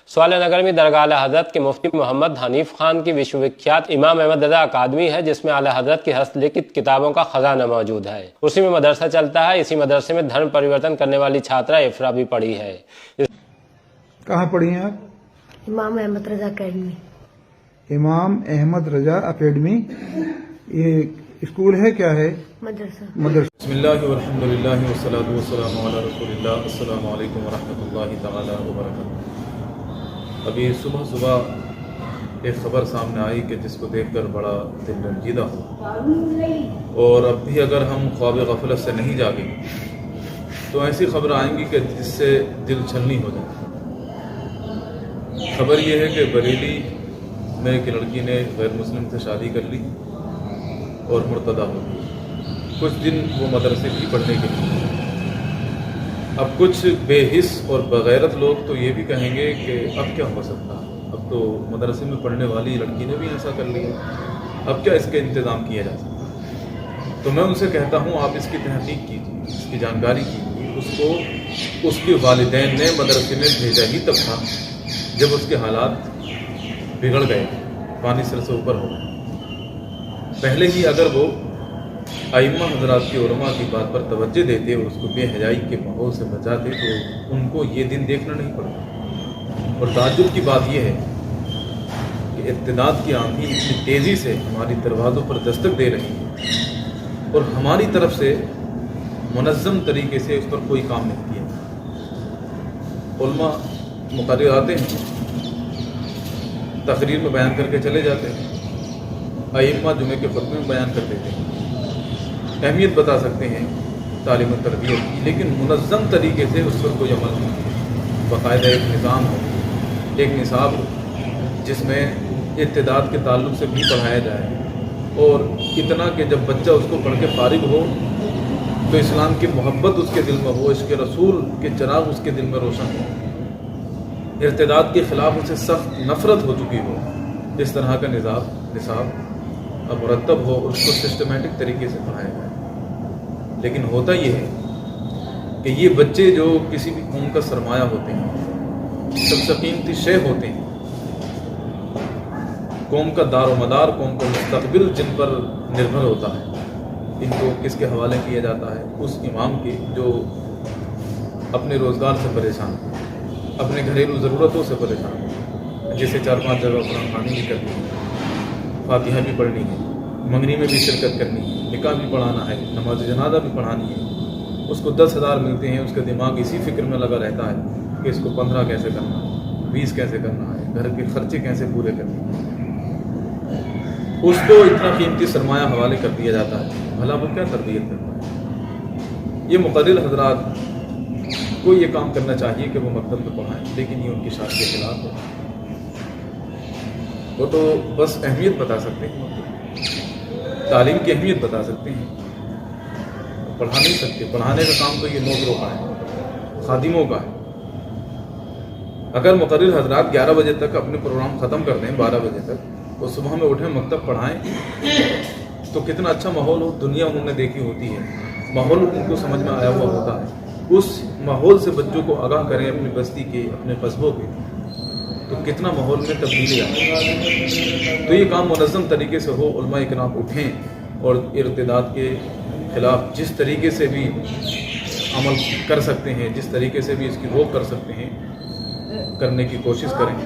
سوالہ نگر میں درگاہ اعلیٰ حضرت کے مفتی محمد حنیف خان کی وشو وکھیات امام احمد رضا اکادمی ہے، جس میں اعلیٰ حضرت کی ہست لکھت کتابوں کا خزانہ موجود ہے۔ اسی میں مدرسہ چلتا ہے۔ اسی مدرسے میں دھرم پریورتن کرنے والی چھاترا افرا بھی پڑھی ہے۔ کہاں پڑھی ہیں آپ؟ امام احمد رضا اکیڈمی۔ امام احمد رضا اکیڈمی یہ اسکول ہے، کیا ہے؟ مدرسہ۔ بسم اللہ والحمد للہ والصلاة والسلام علی رسول اللہ۔ السلام علیکم ورحمۃ اللہ تعالی وبرکاتہ۔ ابھی صبح ایک خبر سامنے آئی کہ جس کو دیکھ کر بڑا دل رنجیدہ ہو، اور اب بھی اگر ہم خواب غفلت سے نہیں جاگیں تو ایسی خبر آئیں گی کہ جس سے دل چھلنی ہو جائے۔ خبر یہ ہے کہ بریلی میں ایک لڑکی نے غیر مسلم سے شادی کر لی اور مرتدہ ہو گئی۔ کچھ دن وہ مدرسے بھی پڑھنے کے لیے۔ اب کچھ بے حس اور بغیرت لوگ تو یہ بھی کہیں گے کہ اب کیا ہو سکتا، اب تو مدرسے میں پڑھنے والی لڑکی نے بھی ایسا کر لیا، اب کیا اس کے انتظام کیا جا سکتا؟ تو میں ان سے کہتا ہوں آپ اس کی تحقیق کیجیے، اس کی جانکاری کیجیے۔ اس کو اس کے والدین نے مدرسے میں بھیجا ہی تب تھا جب اس کے حالات بگڑ گئے، پانی سر سے اوپر ہو گئے۔ پہلے ہی اگر وہ ائمہ حضرات کے علماء کی بات پر توجہ دیتے اور اس کو بے حیائی کے ماحول سے بچاتے تو ان کو یہ دن دیکھنا نہیں پڑتا۔ اور تعجب کی بات یہ ہے کہ ارتداد کی آندھی اتنی تیزی سے ہماری دروازوں پر دستک دے رہی ہے اور ہماری طرف سے منظم طریقے سے اس پر کوئی کام نہیں کیا۔ علماء مقرر آتے ہیں، تقریر میں بیان کر کے چلے جاتے ہیں، ائمہ جمعے کے خطبے میں بیان کر دیتے ہیں، اہمیت بتا سکتے ہیں تعلیم و تربیت کی، لیکن منظم طریقے سے اس پر کوئی عمل نہیں۔ باقاعدہ ایک نظام ہو، ایک نصاب ہو جس میں ارتداد کے تعلق سے بھی پڑھایا جائے، اور اتنا کہ جب بچہ اس کو پڑھ کے فارغ ہو تو اسلام کی محبت اس کے دل میں ہو، عشق رسول کے چراغ اس کے دل میں روشن ہو، ارتداد کے خلاف اسے سخت نفرت ہو چکی ہو۔ اس طرح کا نصاب اب مرتب ہو اور اس کو سسٹمیٹک طریقے سے پڑھایا جائے۔ لیکن ہوتا یہ ہے کہ یہ بچے جو کسی بھی قوم کا سرمایہ ہوتے ہیں، سب سے قیمتی شے ہوتے ہیں، قوم کا دار و مدار، قوم کا مستقبل جن پر نربھر ہوتا ہے، ان کو کس کے حوالے کیا جاتا ہے؟ اس امام کے جو اپنے روزگار سے پریشان، اپنے گھریلو ضرورتوں سے پریشان، جسے 4-5 جگہ قرآن خوانی بھی کرنی ہے، فاتحہ بھی پڑھنی ہے، منگنی میں بھی شرکت کرنی ہے، نکاح بھی پڑھانا ہے، نماز جنازہ بھی پڑھانی ہے، اس کو 10,000 ملتے ہیں، اس کا دماغ اسی فکر میں لگا رہتا ہے کہ اس کو 15 کیسے کرنا ہے، 20 کیسے کرنا ہے، گھر کے خرچے کیسے پورے کرنے ہیں۔ اس کو اتنا قیمتی سرمایہ حوالے کر دیا جاتا ہے، بھلا وہ کیا تربیت کرتا ہے؟ یہ مقرر حضرات کو یہ کام کرنا چاہیے کہ وہ مکتب میں پڑھائیں، لیکن یہ ان کی شاخ کے خلاف ہے۔ وہ تو بس اہمیت بتا سکتے ہیں، تعلیم کی اہمیت بتا سکتے ہیں، پڑھا نہیں سکتے۔ پڑھانے کا کام تو یہ نوکروں کا ہے، خادموں کا ہے۔ اگر مقرر حضرات 11 بجے تک اپنے پروگرام ختم کر دیں، 12 بجے تک، اور صبح میں اٹھیں مکتب پڑھائیں تو کتنا اچھا ماحول ہو۔ دنیا انہوں نے دیکھی ہوتی ہے، ماحول ان کو سمجھ میں آیا ہوا ہوتا ہے۔ اس ماحول سے بچوں کو آگاہ کریں، اپنی بستی کے، اپنے قصبوں کے، تو کتنا ماحول میں تبدیلی آئے۔ تو یہ کام منظم طریقے سے ہو، علماء اکرام اٹھیں اور ارتداد کے خلاف جس طریقے سے بھی عمل کر سکتے ہیں، جس طریقے سے بھی اس کی روک کر سکتے ہیں، کرنے کی کوشش کریں۔